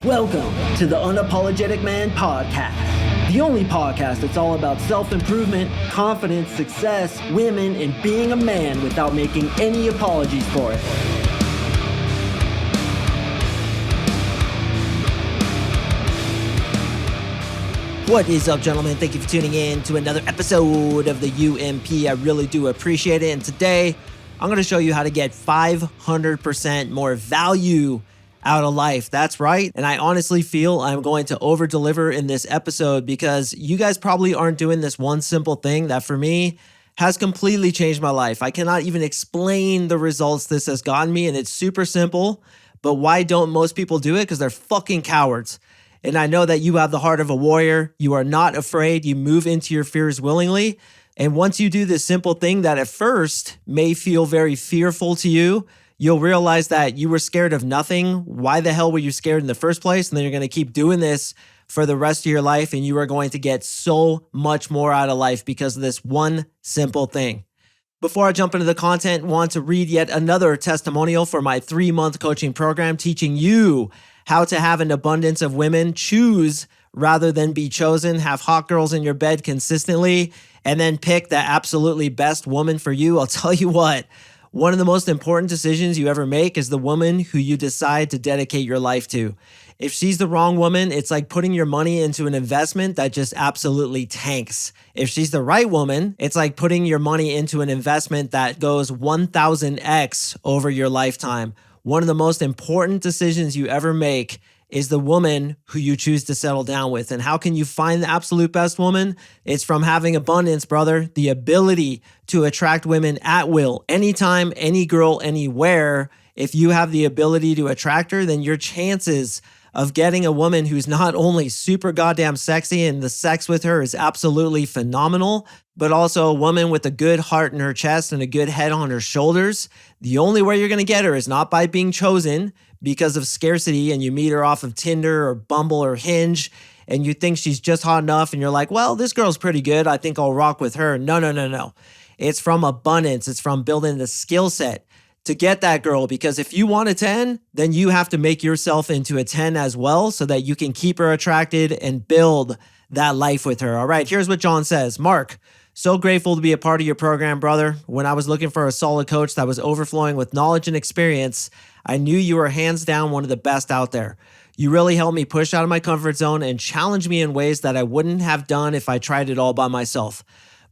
Welcome to the Unapologetic Man Podcast, the only podcast that's all about self-improvement, confidence, success, women, and being a man without making any apologies for it. What is up, gentlemen? Thank you for tuning in to another episode of the UMP. I really do appreciate it. And today, I'm going to show you how to get 500% more value out of life. That's right. And I honestly feel I'm going to over deliver in this episode because you guys probably aren't doing this one simple thing that for me has completely changed my life. I cannot even explain the results this has gotten me, and it's super simple. But why don't most people do it? Because they're fucking cowards. And I know that you have the heart of a warrior. You are not afraid. You move into your fears willingly. And once you do this simple thing that at first may feel very fearful to you, you'll realize that you were scared of nothing. Why the hell were you scared in the first place? And then you're going to keep doing this for the rest of your life, and you are going to get so much more out of life because of this one simple thing. Before I jump into the content, I want to read yet another testimonial for my 3-month coaching program teaching you how to have an abundance of women, choose rather than be chosen, have hot girls in your bed consistently, and then pick the absolutely best woman for you. I'll tell you what. One of the most important decisions you ever make is the woman who you decide to dedicate your life to. If she's the wrong woman, it's like putting your money into an investment that just absolutely tanks. If she's the right woman, it's like putting your money into an investment that goes 1000x over your lifetime. One of the most important decisions you ever make is the woman who you choose to settle down with. And how can you find the absolute best woman? It's from having abundance, brother. The ability to attract women at will, anytime, any girl, anywhere. If you have the ability to attract her, then your chances of getting a woman who's not only super goddamn sexy and the sex with her is absolutely phenomenal, but also a woman with a good heart in her chest and a good head on her shoulders. The only way you're going to get her is not by being chosen because of scarcity and you meet her off of Tinder or Bumble or Hinge and you think she's just hot enough and you're like, well, this girl's pretty good. I think I'll rock with her. No. It's from abundance. It's from building the skill set to get that girl, because if you want a 10, then you have to make yourself into a 10 as well so that you can keep her attracted and build that life with her. All right, here's what John says. Mark, so grateful to be a part of your program, brother. When I was looking for a solid coach that was overflowing with knowledge and experience, I knew you were hands down one of the best out there. You really helped me push out of my comfort zone and challenge me in ways that I wouldn't have done if I tried it all by myself.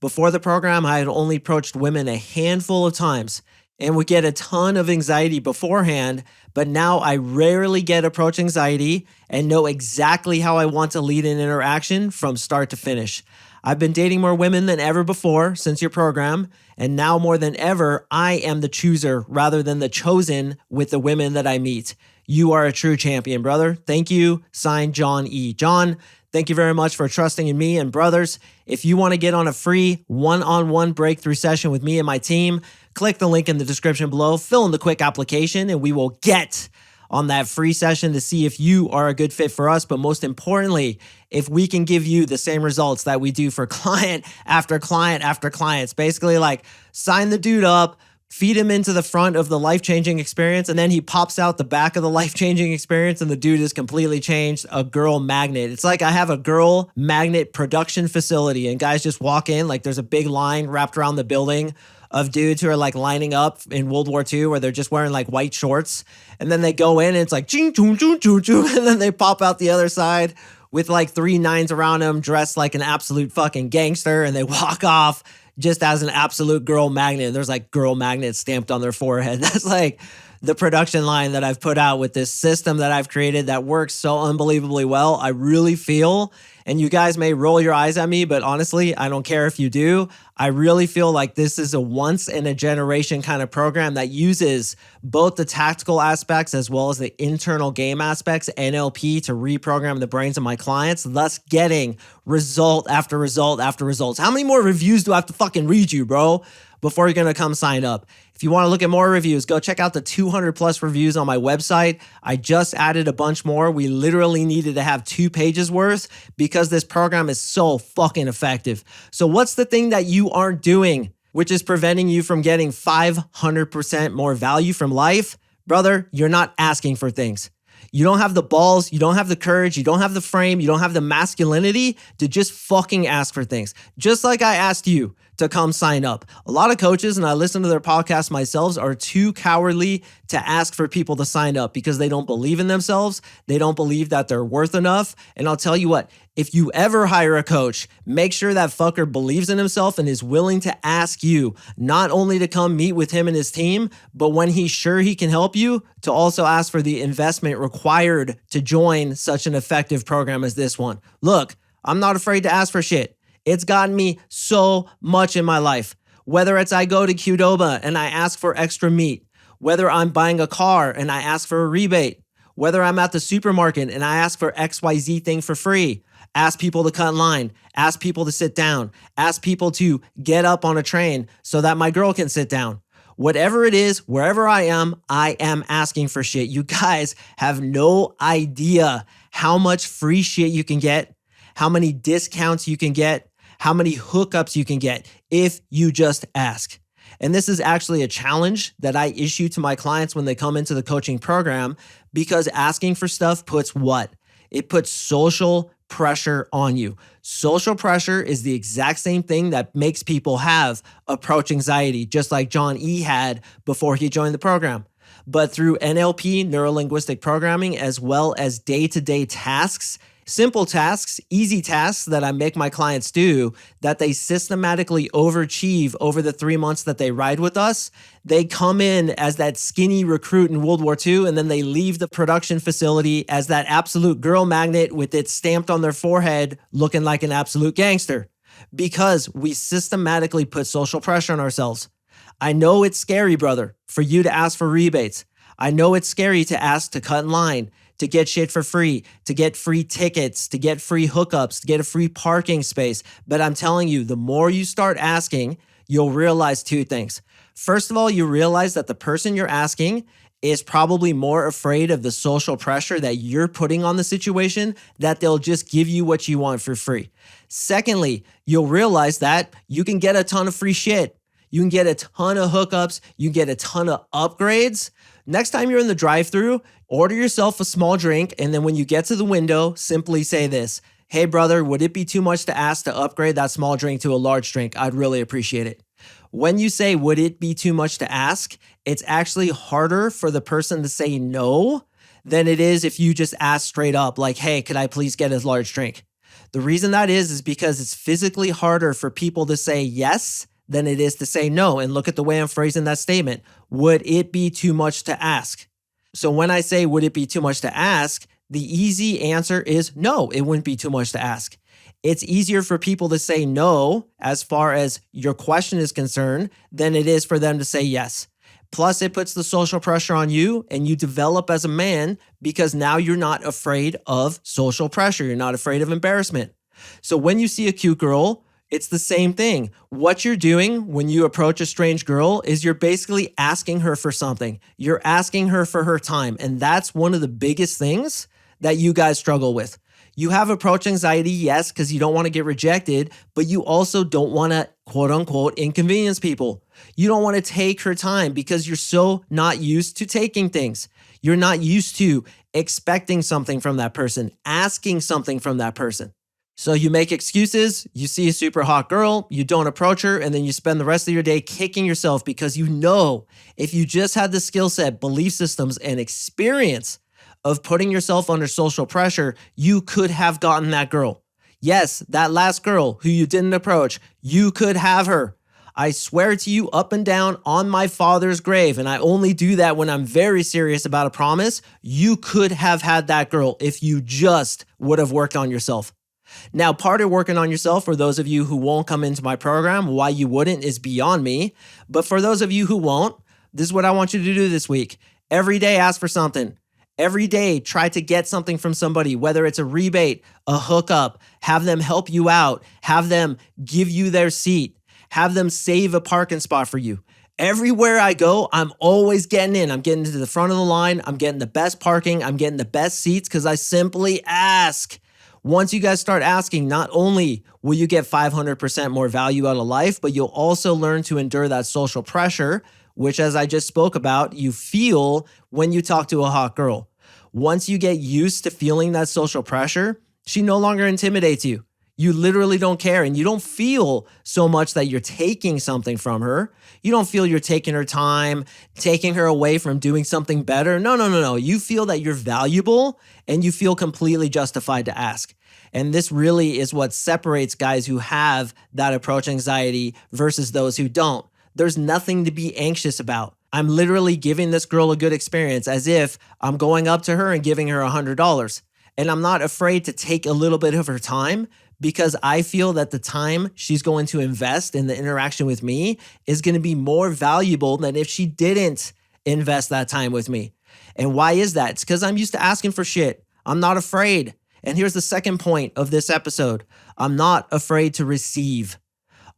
Before the program, I had only approached women a handful of times and would get a ton of anxiety beforehand, but now I rarely get approach anxiety and know exactly how I want to lead an interaction from start to finish. I've been dating more women than ever before since your program, and now more than ever, I am the chooser rather than the chosen with the women that I meet. You are a true champion, brother. Thank you. Signed, John E. John, thank you very much for trusting in me. And brothers, if you want to get on a free one-on-one breakthrough session with me and my team, click the link in the description below, fill in the quick application, and we will get on that free session to see if you are a good fit for us. But most importantly, if we can give you the same results that we do for client after client after client. It's basically like sign the dude up, feed him into the front of the life-changing experience, and then he pops out the back of the life-changing experience and the dude is completely changed. A girl magnet. It's like I have a girl magnet production facility and guys just walk in, like there's a big line wrapped around the building of dudes who are like lining up in World War II where they're just wearing like white shorts. And then they go in and it's like, ching, choo, choo, choo, choo. And then they pop out the other side with like 3 nines around them, dressed like an absolute fucking gangster. And they walk off just as an absolute girl magnet. There's like girl magnets stamped on their forehead. That's like the production line that I've put out with this system that I've created that works so unbelievably well. I really feel, and you guys may roll your eyes at me, but honestly, I don't care if you do. I really feel like this is a once in a generation kind of program that uses both the tactical aspects as well as the internal game aspects, NLP, to reprogram the brains of my clients, thus getting result after result after results. How many more reviews do I have to fucking read you, bro, before you're going to come sign up? If you want to look at more reviews, go check out the 200 plus reviews on my website. I just added a bunch more. We literally needed to have 2 pages worth because this program is so fucking effective. So what's the thing that you aren't doing, which is preventing you from getting 500% more value from life? Brother, you're not asking for things. You don't have the balls, you don't have the courage, you don't have the frame, you don't have the masculinity to just fucking ask for things. Just like I asked you to come sign up. A lot of coaches, and I listen to their podcasts myself, are too cowardly to ask for people to sign up because they don't believe in themselves. They don't believe that they're worth enough. And I'll tell you what, if you ever hire a coach, make sure that fucker believes in himself and is willing to ask you not only to come meet with him and his team, but when he's sure he can help you, to also ask for the investment required to join such an effective program as this one. Look, I'm not afraid to ask for shit. It's gotten me so much in my life. Whether it's I go to Qdoba and I ask for extra meat, whether I'm buying a car and I ask for a rebate, whether I'm at the supermarket and I ask for XYZ thing for free, ask people to cut in line, ask people to sit down, ask people to get up on a train so that my girl can sit down. Whatever it is, wherever I am asking for shit. You guys have no idea how much free shit you can get, how many discounts you can get, how many hookups you can get if you just ask. And this is actually a challenge that I issue to my clients when they come into the coaching program, because asking for stuff puts what? It puts social pressure on you. Social pressure is the exact same thing that makes people have approach anxiety, just like John E. had before he joined the program. But through NLP, neuro-linguistic programming, as well as day-to-day tasks, simple tasks, easy tasks that I make my clients do, that they systematically overachieve over the 3 months that they ride with us. They come in as that skinny recruit in World War II, and then they leave the production facility as that absolute girl magnet with it stamped on their forehead, looking like an absolute gangster. Because we systematically put social pressure on ourselves. I know it's scary, brother, for you to ask for rebates. I know it's scary to ask to cut in line, to get shit for free, to get free tickets, to get free hookups, to get a free parking space. But I'm telling you, the more you start asking, you'll realize two things. First of all, you realize that the person you're asking is probably more afraid of the social pressure that you're putting on the situation, that they'll just give you what you want for free. Secondly, you'll realize that you can get a ton of free shit. You can get a ton of hookups. You can get a ton of upgrades. Next time you're in the drive-thru, order yourself a small drink, and then when you get to the window, simply say this: "Hey brother, would it be too much to ask to upgrade that small drink to a large drink? I'd really appreciate it." When you say, "Would it be too much to ask?" it's actually harder for the person to say no than it is if you just ask straight up, like, "Hey, could I please get a large drink?" The reason that is because it's physically harder for people to say yes than it is to say no. And look at the way I'm phrasing that statement. Would it be too much to ask? So when I say, would it be too much to ask? The easy answer is no, it wouldn't be too much to ask. It's easier for people to say no as far as your question is concerned than it is for them to say yes. Plus, it puts the social pressure on you, and you develop as a man because now you're not afraid of social pressure. You're not afraid of embarrassment. So when you see a cute girl, it's the same thing. What you're doing when you approach a strange girl is you're basically asking her for something. You're asking her for her time. And that's one of the biggest things that you guys struggle with. You have approach anxiety, yes, because you don't want to get rejected, but you also don't want to, quote unquote, inconvenience people. You don't want to take her time because you're so not used to taking things. You're not used to expecting something from that person, asking something from that person. So you make excuses, you see a super hot girl, you don't approach her, and then you spend the rest of your day kicking yourself because you know if you just had the skill set, belief systems, and experience of putting yourself under social pressure, you could have gotten that girl. Yes, that last girl who you didn't approach, you could have her. I swear to you up and down on my father's grave, and I only do that when I'm very serious about a promise, you could have had that girl if you just would have worked on yourself. Now, part of working on yourself, for those of you who won't come into my program, why you wouldn't is beyond me. But for those of you who won't, this is what I want you to do this week. Every day, ask for something. Every day, try to get something from somebody, whether it's a rebate, a hookup, have them help you out, have them give you their seat, have them save a parking spot for you. Everywhere I go, I'm always getting in. I'm getting to the front of the line. I'm getting the best parking. I'm getting the best seats because I simply ask. Once you guys start asking, not only will you get 500% more value out of life, but you'll also learn to endure that social pressure, which, as I just spoke about, you feel when you talk to a hot girl. Once you get used to feeling that social pressure, she no longer intimidates you. You literally don't care, and you don't feel so much that you're taking something from her. You don't feel you're taking her time, taking her away from doing something better. No. You feel that you're valuable, and you feel completely justified to ask. And this really is what separates guys who have that approach anxiety versus those who don't. There's nothing to be anxious about. I'm literally giving this girl a good experience as if I'm going up to her and giving her $100. And I'm not afraid to take a little bit of her time because I feel that the time she's going to invest in the interaction with me is going to be more valuable than if she didn't invest that time with me. And why is that? It's because I'm used to asking for shit. I'm not afraid. And here's the second point of this episode. I'm not afraid to receive.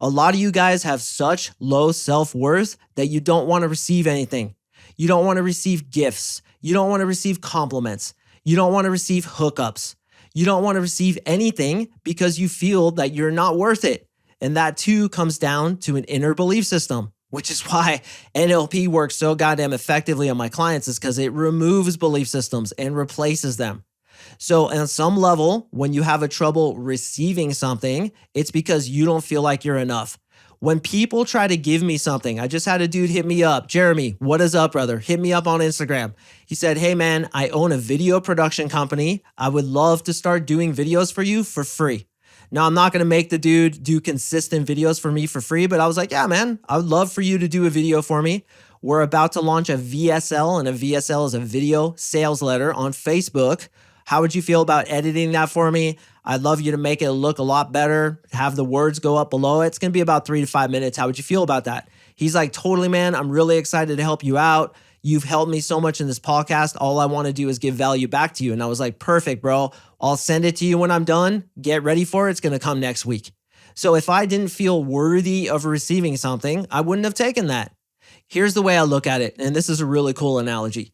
A lot of you guys have such low self-worth that you don't want to receive anything. You don't want to receive gifts. You don't want to receive compliments. You don't want to receive hookups. You don't want to receive anything because you feel that you're not worth it. And that too comes down to an inner belief system, which is why NLP works so goddamn effectively on my clients, is because it removes belief systems and replaces them. So on some level, when you have a trouble receiving something, it's because you don't feel like you're enough. When people try to give me something, I just had a dude hit me up. Jeremy, what is up, brother? Hit me up on Instagram. He said, hey man, I own a video production company. I would love to start doing videos for you for free. Now, I'm not going to make the dude do consistent videos for me for free, but I was like, yeah, man, I would love for you to do a video for me. We're about to launch a VSL, and a VSL is a video sales letter on Facebook. How would you feel about editing that for me? I'd love you to make it look a lot better, have the words go up below it. It's going to be about 3 to 5 minutes. How would you feel about that? He's like, totally, man. I'm really excited to help you out. You've helped me so much in this podcast. All I want to do is give value back to you. And I was like, perfect, bro. I'll send it to you when I'm done. Get ready for it. It's going to come next week. So if I didn't feel worthy of receiving something, I wouldn't have taken that. Here's the way I look at it. And this is a really cool analogy.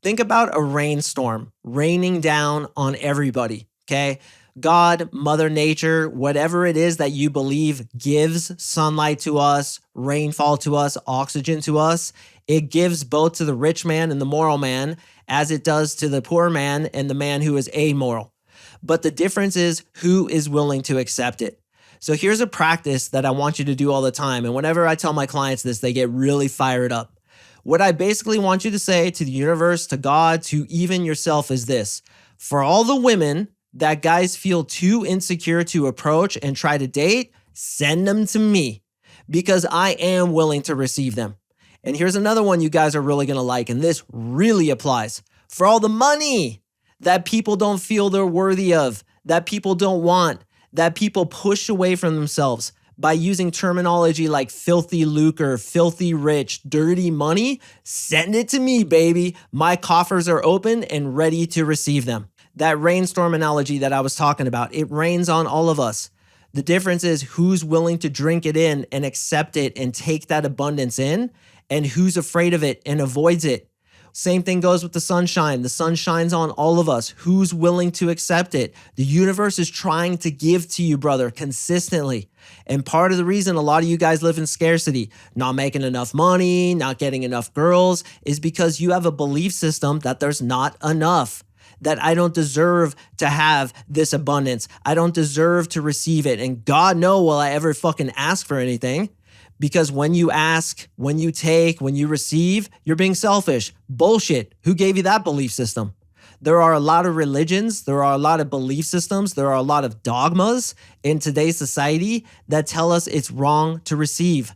Think about a rainstorm raining down on everybody, okay? God, Mother Nature, whatever it is that you believe gives sunlight to us, rainfall to us, oxygen to us, it gives both to the rich man and the moral man as it does to the poor man and the man who is amoral. But the difference is who is willing to accept it. So here's a practice that I want you to do all the time. And whenever I tell my clients this, they get really fired up. What I basically want you to say to the universe, to God, to even yourself is this. For all the women that guys feel too insecure to approach and try to date, send them to me because I am willing to receive them. And here's another one you guys are really going to like, and this really applies. For all the money that people don't feel they're worthy of, that people don't want, that people push away from themselves, by using terminology like filthy lucre, filthy rich, dirty money, send it to me, baby. My coffers are open and ready to receive them. That rainstorm analogy that I was talking about, it rains on all of us. The difference is who's willing to drink it in and accept it and take that abundance in, and who's afraid of it and avoids it. Same thing goes with the sunshine. The sun shines on all of us. Who's willing to accept it? The universe is trying to give to you, brother, consistently. And part of the reason a lot of you guys live in scarcity, not making enough money, not getting enough girls, is because you have a belief system that there's not enough, that I don't deserve to have this abundance. I don't deserve to receive it. And God knows will I ever fucking ask for anything. Because when you ask, when you take, when you receive, you're being selfish. Bullshit. Who gave you that belief system? There are a lot of religions, there are a lot of belief systems, there are a lot of dogmas in today's society that tell us it's wrong to receive.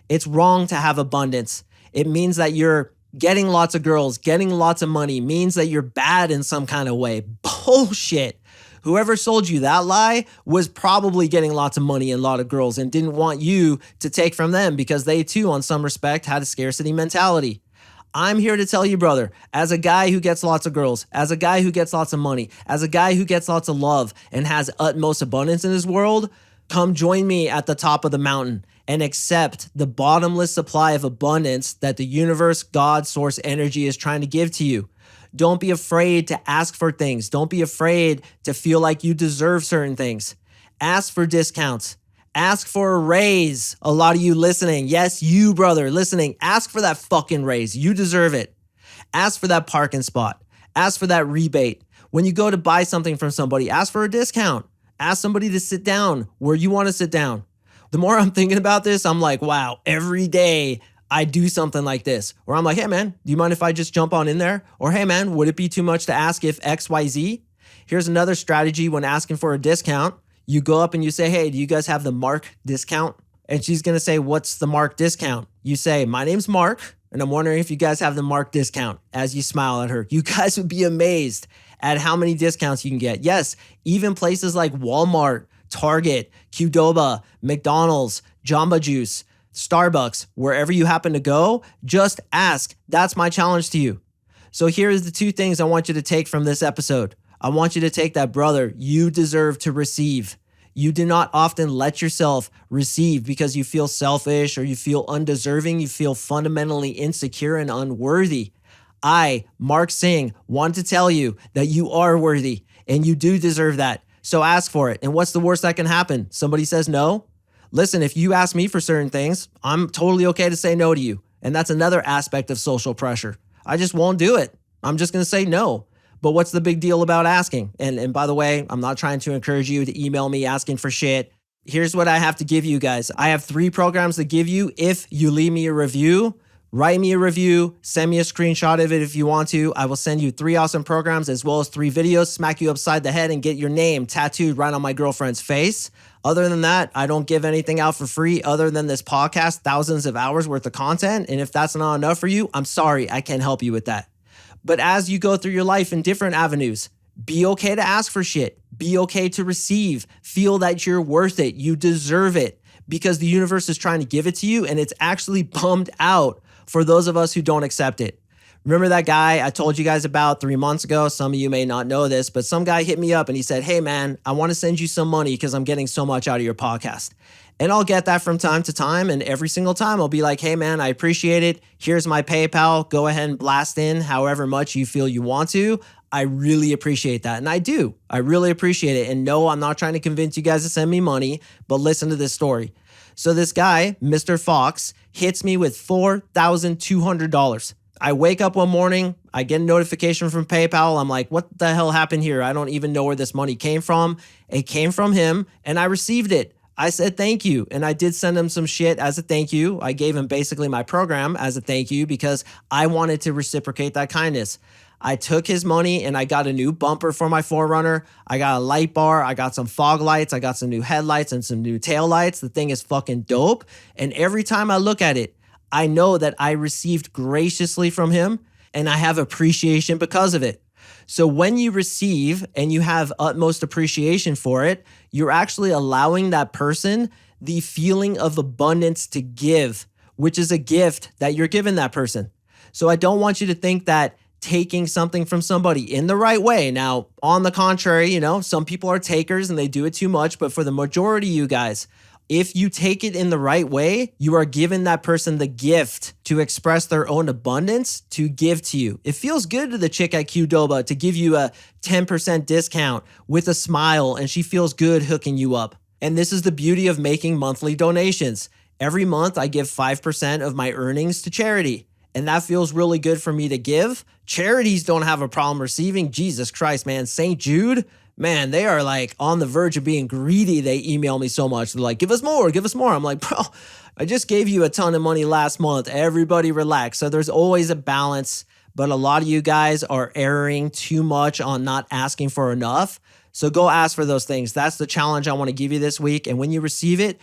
It's wrong to have abundance. It means that you're getting lots of girls, getting lots of money, means that you're bad in some kind of way. Bullshit. Whoever sold you that lie was probably getting lots of money and a lot of girls and didn't want you to take from them because they too, on some respect, had a scarcity mentality. I'm here to tell you, brother, as a guy who gets lots of girls, as a guy who gets lots of money, as a guy who gets lots of love and has utmost abundance in his world, come join me at the top of the mountain and accept the bottomless supply of abundance that the universe, God, source energy is trying to give to you. Don't be afraid to ask for things. Don't be afraid to feel like you deserve certain things. Ask for discounts. Ask for a raise. A lot of you listening, yes, you brother listening, ask for that fucking raise. You deserve it. Ask for that parking spot. Ask for that rebate. When you go to buy something from somebody, ask for a discount. Ask somebody to sit down where you want to sit down. The more I'm thinking about this, I'm like, wow, every day I do something like this. Or I'm like, hey man, do you mind if I just jump on in there? Or hey man, would it be too much to ask if XYZ? Here's another strategy when asking for a discount. You go up and you say, hey, do you guys have the Mark discount? And she's going to say, what's the Mark discount? You say, my name's Mark, and I'm wondering if you guys have the Mark discount, as you smile at her. You guys would be amazed at how many discounts you can get. Yes, even places like Walmart, Target, Qdoba, McDonald's, Jamba Juice, Starbucks, wherever you happen to go, just ask. That's my challenge to you. So here's the two things I want you to take from this episode. I want you to take that, brother, you deserve to receive. You do not often let yourself receive because you feel selfish or you feel undeserving. You feel fundamentally insecure and unworthy. I, MarkSing, want to tell you that you are worthy and you do deserve that. So ask for it. And what's the worst that can happen? Somebody says no? Listen, if you ask me for certain things, I'm totally okay to say no to you. And that's another aspect of social pressure. I just won't do it. I'm just going to say no. But what's the big deal about asking? And by the way, I'm not trying to encourage you to email me asking for shit. Here's what I have to give you guys. I have 3 programs to give you if you leave me a review. Write me a review, send me a screenshot of it if you want to. I will send you 3 awesome programs as well as 3 videos, smack you upside the head and get your name tattooed right on my girlfriend's face. Other than that, I don't give anything out for free other than this podcast, thousands of hours worth of content. And if that's not enough for you, I'm sorry, I can't help you with that. But as you go through your life in different avenues, be okay to ask for shit. Be okay to receive. Feel that you're worth it. You deserve it because the universe is trying to give it to you and it's actually bummed out for those of us who don't accept it. Remember that guy I told you guys about 3 months ago? Some of you may not know this, but some guy hit me up and he said, hey man, I want to send you some money because I'm getting so much out of your podcast. And I'll get that from time to time. And every single time I'll be like, hey man, I appreciate it. Here's my PayPal. Go ahead and blast in however much you feel you want to. I really appreciate that. And I do. I really appreciate it. And no, I'm not trying to convince you guys to send me money, but listen to this story. So this guy, Mr. Fox, hits me with $4,200. I wake up one morning, I get a notification from PayPal. I'm like, what the hell happened here? I don't even know where this money came from. It came from him and I received it. I said thank you. And I did send him some shit as a thank you. I gave him basically my program as a thank you because I wanted to reciprocate that kindness. I took his money and I got a new bumper for my 4Runner. I got a light bar. I got some fog lights. I got some new headlights and some new tail lights. The thing is fucking dope. And every time I look at it, I know that I received graciously from him and I have appreciation because of it. So when you receive and you have utmost appreciation for it, you're actually allowing that person the feeling of abundance to give, which is a gift that you're giving that person. So I don't want you to think that taking something from somebody in the right way. Now, on the contrary, some people are takers and they do it too much, but for the majority of you guys, if you take it in the right way, you are giving that person the gift to express their own abundance to give to you. It feels good to the chick at Qdoba to give you a 10% discount with a smile, and she feels good hooking you up. And this is the beauty of making monthly donations. Every month, I give 5% of my earnings to charity, and that feels really good for me to give. Charities don't have a problem receiving. Jesus Christ, man. St. Jude, man, they are like on the verge of being greedy. They email me so much. They're like, give us more, give us more. I'm like, bro, I just gave you a ton of money last month. Everybody relax. So there's always a balance, but a lot of you guys are erring too much on not asking for enough. So go ask for those things. That's the challenge I want to give you this week. And when you receive it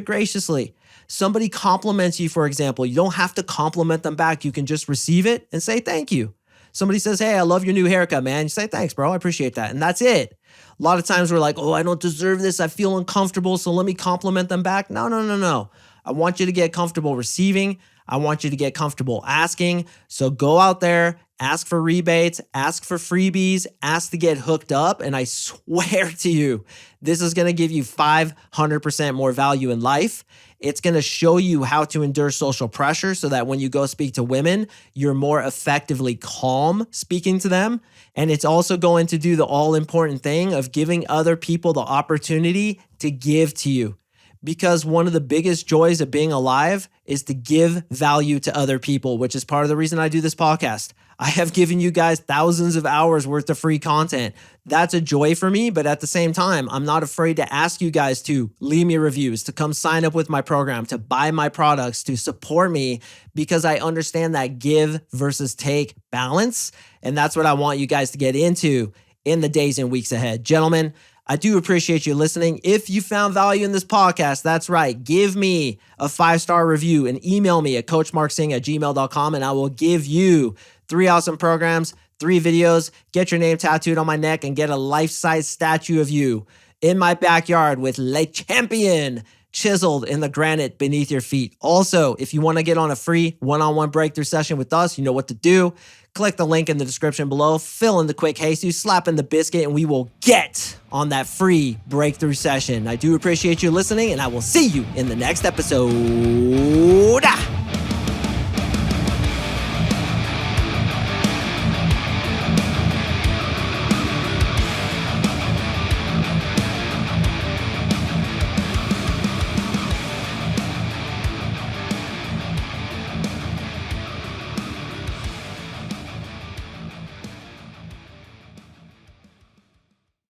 graciously. Somebody compliments you, for example. You don't have to compliment them back. You can just receive it and say thank you. Somebody says, hey, I love your new haircut, man. You say, thanks, bro. I appreciate that. And that's it. A lot of times we're like, oh, I don't deserve this. I feel uncomfortable. So let me compliment them back. No. I want you to get comfortable receiving. I want you to get comfortable asking. So go out there, ask for rebates, ask for freebies, ask to get hooked up. And I swear to you, this is going to give you 500% more value in life. It's going to show you how to endure social pressure so that when you go speak to women, you're more effectively calm speaking to them. And it's also going to do the all important thing of giving other people the opportunity to give to you. because one of the biggest joys of being alive is to give value to other people, which is part of the reason I do this podcast. I have given you guys thousands of hours worth of free content. That's a joy for me, but at the same time, I'm not afraid to ask you guys to leave me reviews, to come sign up with my program, to buy my products, to support me, because I understand that give versus take balance. And that's what I want you guys to get into in the days and weeks ahead. Gentlemen, I do appreciate you listening. If you found value in this podcast, that's right, give me a 5-star review and email me at CoachMarkSing@gmail.com, and I will give you 3 awesome programs, 3 videos, get your name tattooed on my neck, and get a life-size statue of you in my backyard with Le Champion chiseled in the granite beneath your feet. Also, if you want to get on a free one-on-one breakthrough session with us, you know what to do. Click the link in the description below, fill in the quick Jesus, slap in the biscuit, and we will get on that free breakthrough session. I do appreciate you listening, and I will see you in the next episode.